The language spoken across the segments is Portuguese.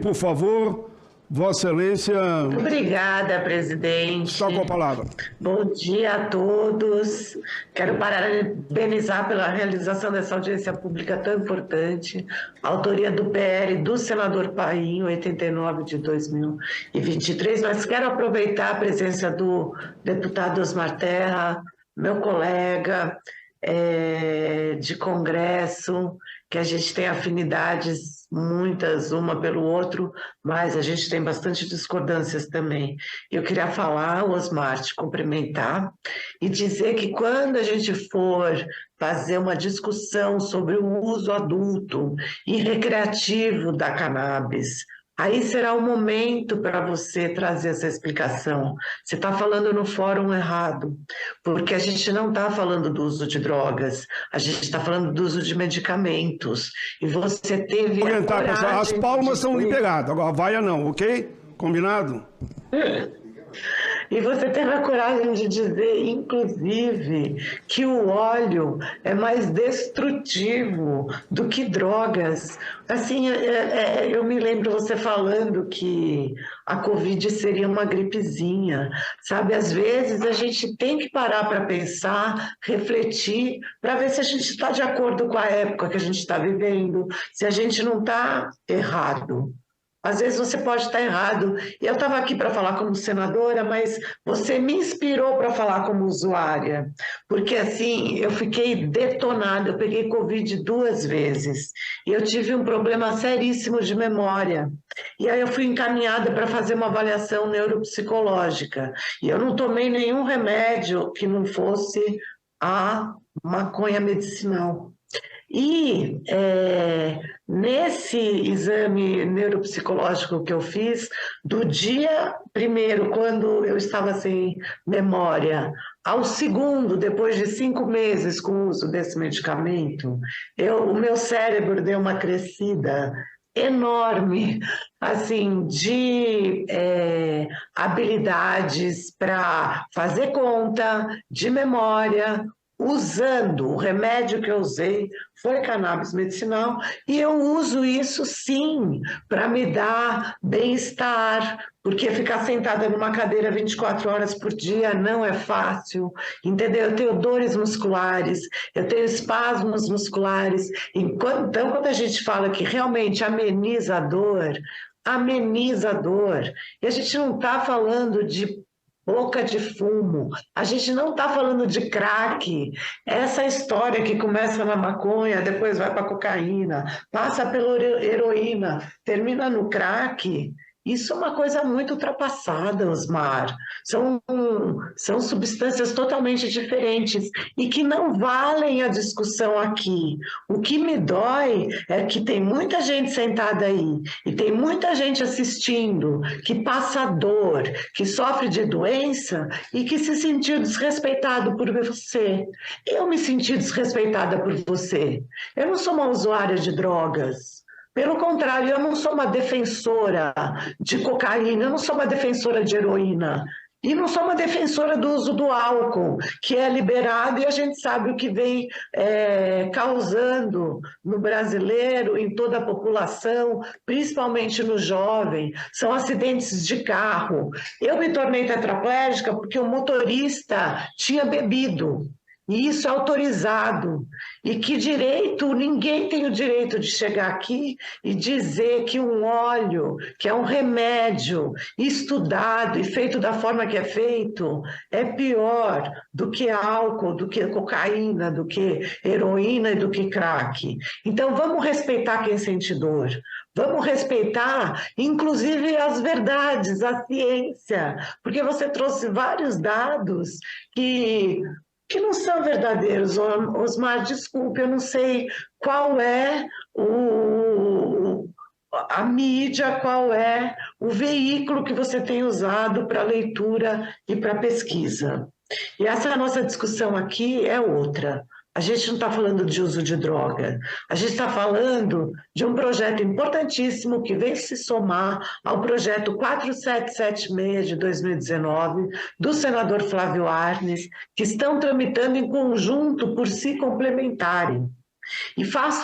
por favor. Vossa Excelência... Obrigada, presidente. Está com a palavra. Bom dia a todos. Quero parabenizar pela realização dessa audiência pública tão importante. Autoria do PL do senador Paim, 89 de 2023. Mas quero aproveitar a presença do deputado Osmar Terra, meu colega de Congresso, que a gente tem afinidades muitas, uma pelo outro, mas a gente tem bastante discordâncias também. Eu queria falar, Osmar, te cumprimentar e dizer que quando a gente for fazer uma discussão sobre o uso adulto e recreativo da cannabis, aí será o momento para você trazer essa explicação. Você está falando no fórum errado, porque a gente não está falando do uso de drogas, a gente está falando do uso de medicamentos. E você teve a coragem... As palmas são liberadas, agora a vaia não, ok? Combinado? E você teve a coragem de dizer, inclusive, que o óleo é mais destrutivo do que drogas. Assim, eu me lembro você falando que a Covid seria uma gripezinha, sabe? Às vezes a gente tem que parar para pensar, refletir, para ver se a gente está de acordo com a época que a gente está vivendo, se a gente não está errado. Às vezes você pode estar errado. Eu estava aqui para falar como senadora, mas você me inspirou para falar como usuária. Porque assim, eu fiquei detonada, eu peguei Covid 2 vezes. E eu tive um problema seríssimo de memória. E aí eu fui encaminhada para fazer uma avaliação neuropsicológica. E eu não tomei nenhum remédio que não fosse a maconha medicinal. E nesse exame neuropsicológico que eu fiz, do dia primeiro, quando eu estava sem memória, ao segundo, depois de 5 meses com o uso desse medicamento, o meu cérebro deu uma crescida enorme, assim, de habilidades para fazer conta, de memória. Usando o remédio que eu usei foi cannabis medicinal e eu uso isso sim para me dar bem-estar, porque ficar sentada numa cadeira 24 horas por dia não é fácil, entendeu? Eu tenho dores musculares, eu tenho espasmos musculares, então quando a gente fala que realmente ameniza a dor, e a gente não está falando de boca de fumo, a gente não está falando de crack, essa história que começa na maconha, depois vai para cocaína, passa pela heroína, termina no crack, isso é uma coisa muito ultrapassada, Osmar. São substâncias totalmente diferentes e que não valem a discussão aqui. O que me dói é que tem muita gente sentada aí e tem muita gente assistindo que passa dor, que sofre de doença e que se sentiu desrespeitado por você. Eu me senti desrespeitada por você. Eu não sou uma usuária de drogas. Pelo contrário, eu não sou uma defensora de cocaína, eu não sou uma defensora de heroína. E não sou uma defensora do uso do álcool, que é liberado e a gente sabe o que vem causando no brasileiro, em toda a população, principalmente no jovem, são acidentes de carro. Eu me tornei tetraplégica porque o motorista tinha bebido. E isso é autorizado. E que direito, ninguém tem o direito de chegar aqui e dizer que um óleo, que é um remédio estudado e feito da forma que é feito, é pior do que álcool, do que cocaína, do que heroína e do que crack. Então vamos respeitar quem sente dor. Vamos respeitar, inclusive, as verdades, a ciência, porque você trouxe vários dados que não são verdadeiros. Osmar, desculpe, eu não sei qual é a mídia, qual é o veículo que você tem usado para leitura e para pesquisa. E essa nossa discussão aqui é outra. A gente não está falando de uso de droga, a gente está falando de um projeto importantíssimo que vem se somar ao projeto 4776 de 2019, do senador Flávio Arnes, que estão tramitando em conjunto por si complementarem.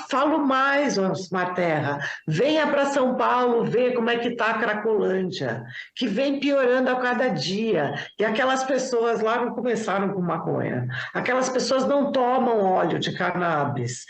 Falo mais, Osmar Terra, venha para São Paulo ver como é que está a Cracolândia, que vem piorando a cada dia. E aquelas pessoas lá não começaram com maconha. Aquelas pessoas não tomam óleo de cannabis.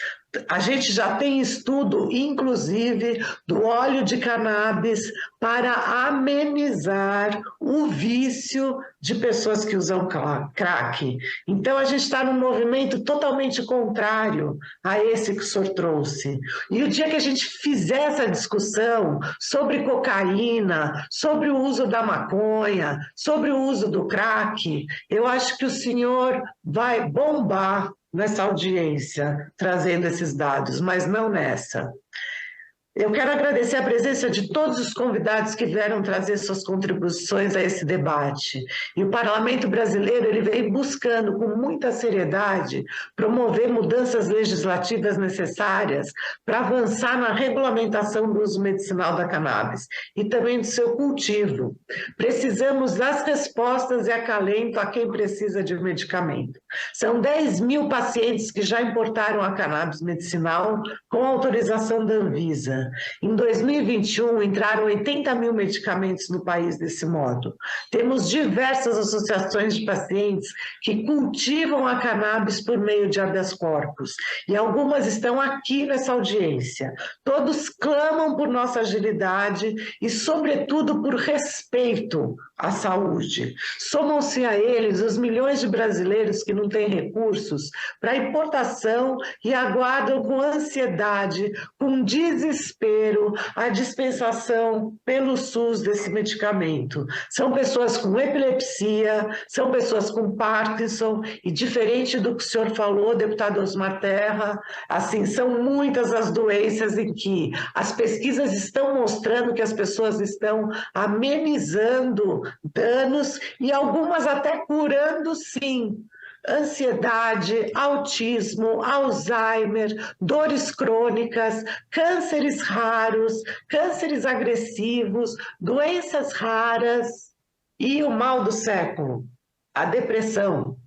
A gente já tem estudo, inclusive, do óleo de cannabis para amenizar o vício de pessoas que usam crack. Então, a gente está num movimento totalmente contrário a esse que o senhor trouxe. E o dia que a gente fizer essa discussão sobre cocaína, sobre o uso da maconha, sobre o uso do crack, eu acho que o senhor vai bombar nessa audiência, trazendo esses dados, mas não nessa. Eu quero agradecer a presença de todos os convidados que vieram trazer suas contribuições a esse debate. E o Parlamento Brasileiro ele vem buscando, com muita seriedade, promover mudanças legislativas necessárias para avançar na regulamentação do uso medicinal da cannabis e também do seu cultivo. Precisamos das respostas e acalento a quem precisa de medicamento. São 10 mil pacientes que já importaram a cannabis medicinal com autorização da Anvisa. Em 2021, entraram 80 mil medicamentos no país desse modo. Temos diversas associações de pacientes que cultivam a cannabis por meio de habeas corpus, e algumas estão aqui nessa audiência. Todos clamam por nossa agilidade e, sobretudo, por respeito à saúde. Somam-se a eles os milhões de brasileiros que não têm recursos para importação e aguardam com ansiedade, com desespero, a dispensação pelo SUS desse medicamento. São pessoas com epilepsia, são pessoas com Parkinson, e diferente do que o senhor falou, deputado Osmar Terra, assim, são muitas as doenças em que as pesquisas estão mostrando que as pessoas estão amenizando danos e algumas até curando, sim. Ansiedade, autismo, Alzheimer, dores crônicas, cânceres raros, cânceres agressivos, doenças raras e o mal do século, a depressão.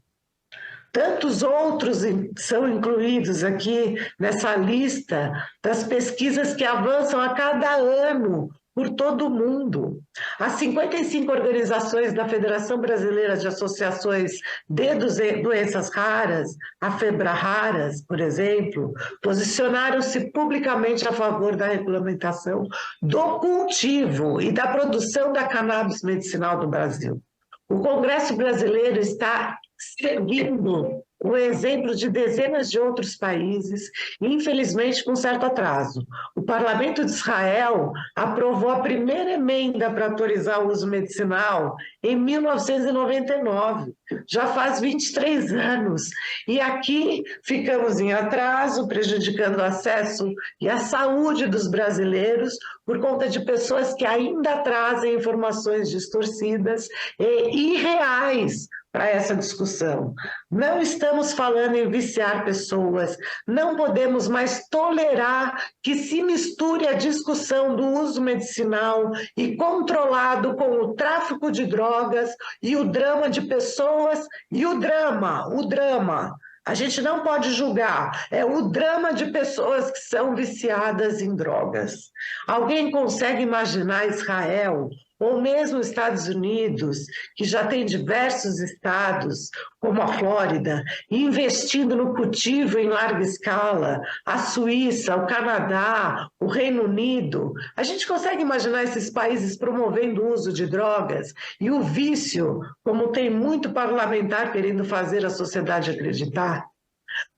Tantos outros são incluídos aqui nessa lista das pesquisas que avançam a cada ano por todo o mundo. As 55 organizações da Federação Brasileira de Associações de Doenças Raras, a FEBRARAS, por exemplo, posicionaram-se publicamente a favor da regulamentação do cultivo e da produção da cannabis medicinal do Brasil. O Congresso Brasileiro está seguindo o exemplo de dezenas de outros países, infelizmente com certo atraso. O Parlamento de Israel aprovou a primeira emenda para autorizar o uso medicinal em 1999, já faz 23 anos. E aqui ficamos em atraso, prejudicando o acesso e a saúde dos brasileiros por conta de pessoas que ainda trazem informações distorcidas e irreais para essa discussão. Não estamos falando em viciar pessoas, não podemos mais tolerar que se misture a discussão do uso medicinal e controlado com o tráfico de drogas e o drama de pessoas e o drama. A gente não pode julgar, é o drama de pessoas que são viciadas em drogas. Alguém consegue imaginar Israel, ou mesmo os Estados Unidos, que já tem diversos estados, como a Flórida, investindo no cultivo em larga escala, a Suíça, o Canadá, o Reino Unido? A gente consegue imaginar esses países promovendo o uso de drogas e o vício, como tem muito parlamentar querendo fazer a sociedade acreditar?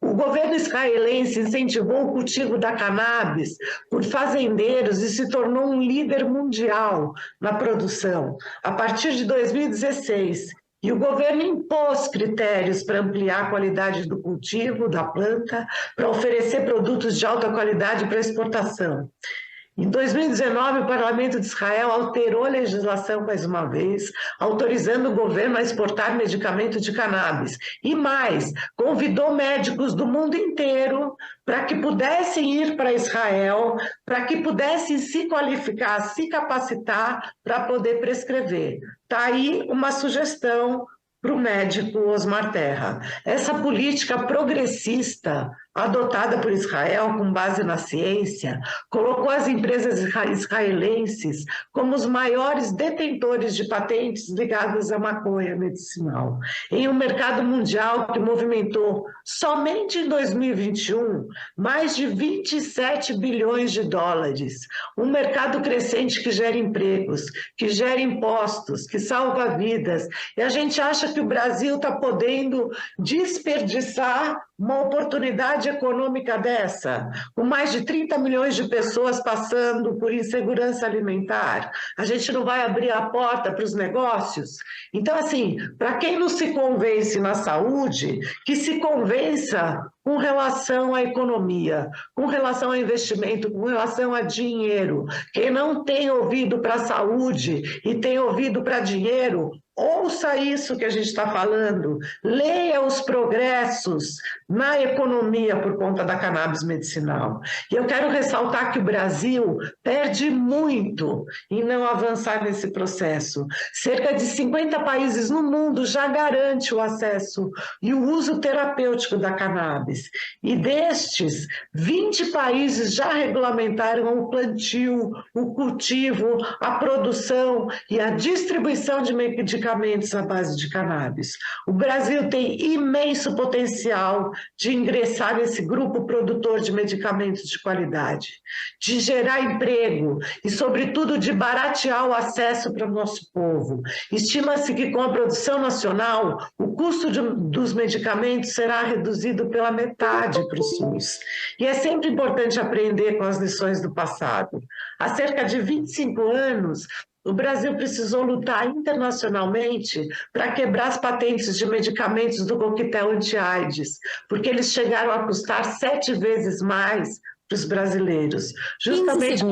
O governo israelense incentivou o cultivo da cannabis por fazendeiros e se tornou um líder mundial na produção a partir de 2016. E o governo impôs critérios para ampliar a qualidade do cultivo, da planta, para oferecer produtos de alta qualidade para exportação. Em 2019, o Parlamento de Israel alterou a legislação mais uma vez, autorizando o governo a exportar medicamento de cannabis. E mais, convidou médicos do mundo inteiro para que pudessem ir para Israel, para que pudessem se qualificar, se capacitar para poder prescrever. Está aí uma sugestão para o médico Osmar Terra. Essa política progressista adotada por Israel com base na ciência, colocou as empresas israelenses como os maiores detentores de patentes ligadas à maconha medicinal, em um mercado mundial que movimentou, somente em 2021, mais de 27 bilhões de dólares, um mercado crescente que gera empregos, que gera impostos, que salva vidas, e a gente acha que o Brasil está podendo desperdiçar uma oportunidade econômica dessa, com mais de 30 milhões de pessoas passando por insegurança alimentar, a gente não vai abrir a porta para os negócios? Então, assim, para quem não se convence na saúde, que se convença com relação à economia, com relação ao investimento, com relação a dinheiro. Quem não tem ouvido para a saúde e tem ouvido para dinheiro, ouça isso que a gente está falando, leia os progressos na economia por conta da cannabis medicinal. E eu quero ressaltar que o Brasil perde muito em não avançar nesse processo. Cerca de 50 países no mundo já garante o acesso e o uso terapêutico da cannabis. E destes, 20 países já regulamentaram o plantio, o cultivo, a produção e a distribuição de medicamentos à base de cannabis. O Brasil tem imenso potencial de ingressar nesse grupo produtor de medicamentos de qualidade, de gerar emprego e, sobretudo, de baratear o acesso para o nosso povo. Estima-se que, com a produção nacional, o custo dos medicamentos será reduzido pela metade para o SUS. E é sempre importante aprender com as lições do passado. Há cerca de 25 anos, o Brasil precisou lutar internacionalmente para quebrar as patentes de medicamentos do coquetel anti-AIDS, porque eles chegaram a custar 7 vezes mais para os brasileiros, justamente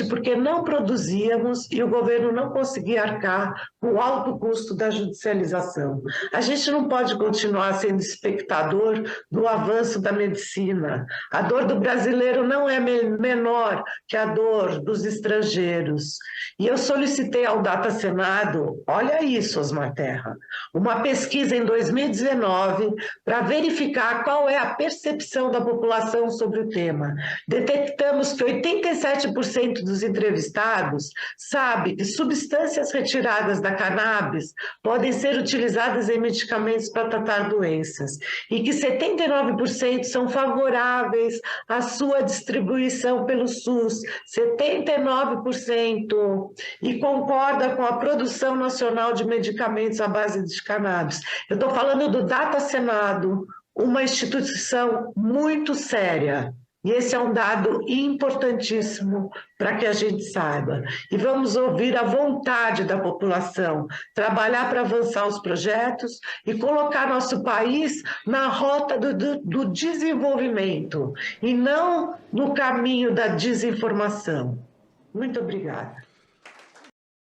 porque não produzíamos e o governo não conseguia arcar com o alto custo da judicialização. A gente não pode continuar sendo espectador do avanço da medicina. A dor do brasileiro não é menor que a dor dos estrangeiros. E eu solicitei ao Data Senado, olha isso, Osmar Terra, uma pesquisa em 2019 para verificar qual é a percepção da população sobre o tema. Detectamos que 87% dos entrevistados sabe que substâncias retiradas da cannabis podem ser utilizadas em medicamentos para tratar doenças e que 79% são favoráveis à sua distribuição pelo SUS, 79%, e concorda com a produção nacional de medicamentos à base de cannabis. Eu estou falando do Data Senado, uma instituição muito séria. E esse é um dado importantíssimo para que a gente saiba. E vamos ouvir a vontade da população, trabalhar para avançar os projetos e colocar nosso país na rota do desenvolvimento e não no caminho da desinformação. Muito obrigada.